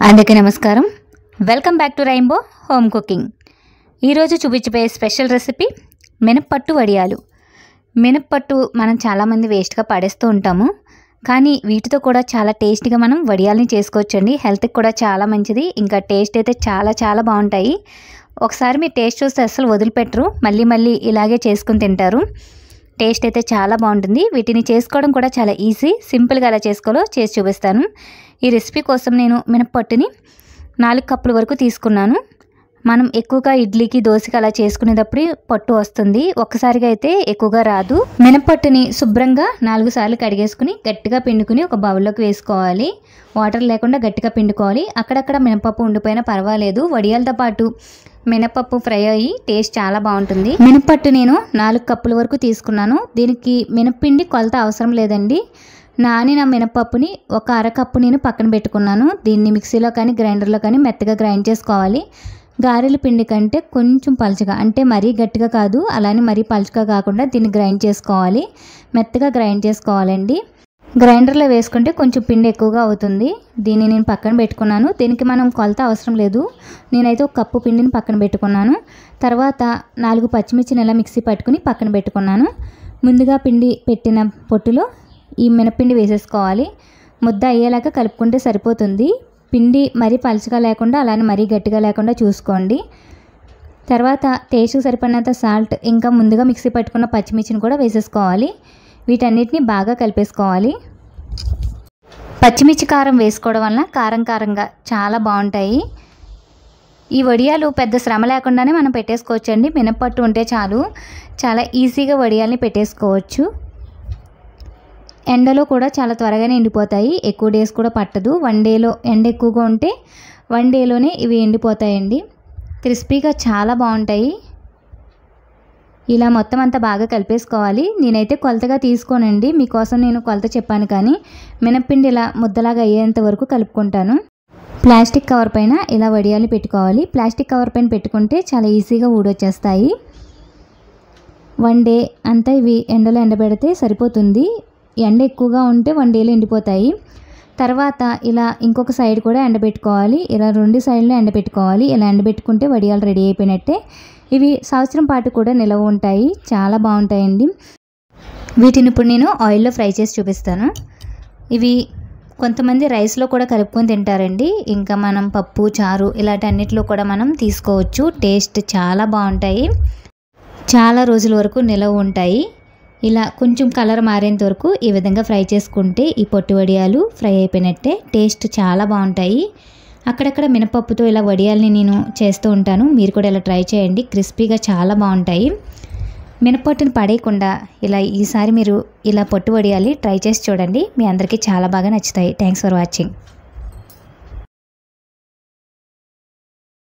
అందరికీ నమస్కారం. Welcome back to rainbow home cooking. ఈరోజు చూపించబోయే స్పెషల్ రెసిపీ మినప్పట్టు వడియాలు. మినప్పట్టు మనం చాలామంది వేస్ట్గా పడేస్తూ ఉంటాము, కానీ వీటితో కూడా చాలా టేస్టీగా మనం వడియాలని చేసుకోవచ్చండి. హెల్త్కి కూడా చాలా మంచిది, ఇంకా టేస్ట్ అయితే చాలా చాలా బాగుంటాయి. ఒకసారి మీరు టేస్ట్ చూస్తే అస్సలు వదిలిపెట్టరు, మళ్ళీ మళ్ళీ ఇలాగే చేసుకుని తింటారు. టేస్ట్ అయితే చాలా బాగుంటుంది. వీటిని చేసుకోవడం కూడా చాలా ఈజీ. సింపుల్గా ఎలా చేసుకోవాలో చేసి చూపిస్తాను. ఈ రెసిపీ కోసం నేను మినప్పట్టుని 4 కప్పుల వరకు తీసుకున్నాను. మనం ఎక్కువగా ఇడ్లీకి దోశకి అలా చేసుకునేటప్పుడు పట్టు వస్తుంది, ఒక్కసారిగా అయితే ఎక్కువగా రాదు. మినప్పట్టుని శుభ్రంగా 4 సార్లు కడిగేసుకుని గట్టిగా పిండుకుని ఒక బౌల్లోకి వేసుకోవాలి. వాటర్ లేకుండా గట్టిగా పిండుకోవాలి. అక్కడక్కడ మినపప్పు ఉండిపోయినా పర్వాలేదు, వడియాలతో పాటు మినపప్పు ఫ్రై అయ్యి టేస్ట్ చాలా బాగుంటుంది. మినపట్టు నేను 4 కప్పుల వరకు తీసుకున్నాను. దీనికి మినప్పిండి కొలత అవసరం లేదండి. నానిన మినపప్పుని ఒక అరకప్పు నేను పక్కన పెట్టుకున్నాను. దీన్ని మిక్సీలో కానీ గ్రైండర్లో కానీ మెత్తగా గ్రైండ్ చేసుకోవాలి. గారెల పిండి కంటే కొంచెం పలుచగా, అంటే మరీ గట్టిగా కాదు, అలానే మరీ పలుచగా కాకుండా దీన్ని గ్రైండ్ చేసుకోవాలి. మెత్తగా గ్రైండ్ చేసుకోవాలండి. గ్రైండర్లో వేసుకుంటే కొంచెం పిండి ఎక్కువగా అవుతుంది. దీన్ని నేను పక్కన పెట్టుకున్నాను. దీనికి మనం కొలత అవసరం లేదు. నేనైతే ఒక కప్పు పిండిని పక్కన పెట్టుకున్నాను. తర్వాత 4 పచ్చిమిర్చిని ఇలా మిక్సీ పట్టుకుని పక్కన పెట్టుకున్నాను. ముందుగా పిండి పెట్టిన పొట్టులో ఈ మినపిండి వేసేసుకోవాలి. ముద్ద అయ్యేలాగా కలుపుకుంటే సరిపోతుంది. పిండి మరీ పలుచగా లేకుండా అలానే మరీ గట్టిగా లేకుండా చూసుకోండి. తర్వాత టేస్ట్కి సరిపడినంత సాల్ట్, ఇంకా ముందుగా మిక్సీ పట్టుకున్న పచ్చిమిర్చిని కూడా వేసేసుకోవాలి. వీటన్నిటిని బాగా కలిపేసుకోవాలి. పచ్చిమిర్చి కారం వేసుకోవడం వలన కారం కారంగా చాలా బాగుంటాయి. ఈ వడియాలు పెద్ద శ్రమ లేకుండానే మనం పెట్టేసుకోవచ్చండి. మినపట్టు ఉంటే చాలు, చాలా ఈజీగా వడియాల్ని పెట్టేసుకోవచ్చు. ఎండలో కూడా చాలా త్వరగానే ఎండిపోతాయి. ఎక్కువ డేస్ కూడా పట్టదు. 1 డేలో, ఎండ ఎక్కువగా ఉంటే 1 డేలోనే ఇవి ఎండిపోతాయండి. క్రిస్పీగా చాలా బాగుంటాయి. ఇలా మొత్తం అంతా బాగా కలిపేసుకోవాలి. నేనైతే కొలతగా తీసుకోనండి, మీకోసం నేను కొలత చెప్పాను, కానీ మినప్పిండి ఇలా ముద్దలాగా అయ్యేంత వరకు కలుపుకుంటాను. ప్లాస్టిక్ కవర్ పైన ఇలా వడియాలు పెట్టుకోవాలి. ప్లాస్టిక్ కవర్ పైన పెట్టుకుంటే చాలా ఈజీగా ఊడొచ్చేస్తాయి. 1 డే అంతా ఇవి ఎండలో ఎండబెడితే సరిపోతుంది. ఎండ ఎక్కువగా ఉంటే 1 డేలో ఎండిపోతాయి. తర్వాత ఇలా ఇంకొక సైడ్ కూడా ఎండబెట్టుకోవాలి. ఇలా 2 సైడ్లు ఎండబెట్టుకోవాలి. ఇలా ఎండబెట్టుకుంటే వడియాలు రెడీ అయిపోయినట్టే. ఇవి సంవత్సరం పాటు కూడా నిలవ ఉంటాయి, చాలా బాగుంటాయండి. వీటిని ఇప్పుడు నేను ఆయిల్లో ఫ్రై చేసి చూపిస్తాను. ఇవి కొంతమంది రైస్లో కూడా కలుపుకొని తింటారండి. ఇంకా మనం పప్పు, చారు ఇలాంటి అన్నిటిలో కూడా మనం తీసుకోవచ్చు. టేస్ట్ చాలా బాగుంటాయి, చాలా రోజుల వరకు నిలవ ఉంటాయి. ఇలా కొంచెం కలర్ మారేంత వరకు ఈ విధంగా ఫ్రై చేసుకుంటే ఈ పొట్టు వడియాలు ఫ్రై అయిపోయినట్టే. టేస్ట్ చాలా బాగుంటాయి. అక్కడక్కడ మినపప్పుతో ఇలా వడియాల్ని నేను చేస్తూ ఉంటాను. మీరు కూడా ఇలా ట్రై చేయండి, క్రిస్పీగా చాలా బాగుంటాయి. మినపట్టుని పడేయకుండా ఇలా ఈసారి మీరు ఇలా పొట్టు వడియాలి ట్రై చేసి చూడండి. మీ అందరికీ చాలా బాగా నచ్చుతాయి. Thanks for watching.